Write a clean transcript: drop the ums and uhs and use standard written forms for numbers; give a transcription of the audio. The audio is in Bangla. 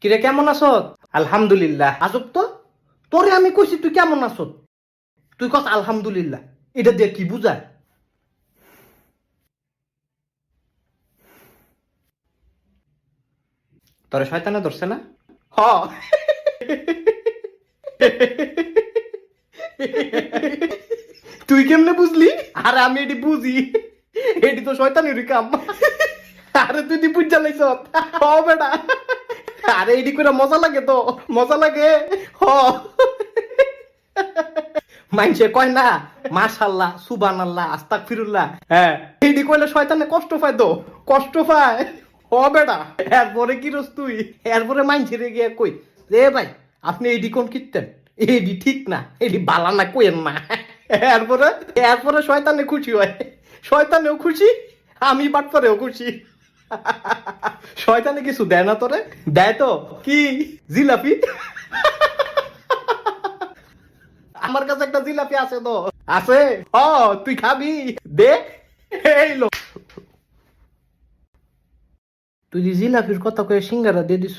কিরে কেমন আছত? আলহামদুলিল্লাহ। আজব তো, তোরে আমি কইছি তুই কেমন আছত, তুই কস আলহামদুলিল্লাহ। এটা দিয়ে কি বুঝায়? তোরে শয়তানে ধরছে না? হ। তুই কেমনে বুঝলি? আরে আমি এটি বুঝি, এটি তো শয়তানেরই কাম। আরে তুই দি বুঝা লাইছ। হ বেটা, আরে এটি করে মজা লাগে তো, মজা লাগে। হ, মাইনসে কয় না মাশাআল্লাহ সুবহানাল্লাহ আস্তাগফিরুল্লাহ, হ্যাঁ এইডি কইলে শয়তানে কষ্ট পায় তো, কষ্ট পায়। ও বেটা, এরপরে কি রস তুই? এরপরে মাইনসে রে গিয়ে কই রে ভাই আপনি এইডি কোন কিনতেন, এইডি ঠিক না, এইডি বালা না কইেন না। এরপরে এরপরে শয়তানে খুশি হয়, শয়তানেও খুশি, আমি বাটপারেও খুশি। শয়তানে কিছু দেয় না তোরে? দেয় তো। কি? জিলাপি। আমার কাছে একটা জিলাপি আছে তো। আছে? ও, তুই খাবি? দে, এই লো। তুই জিলাপির কথা কয়ে সিঙ্গারা দিয়ে দিছ।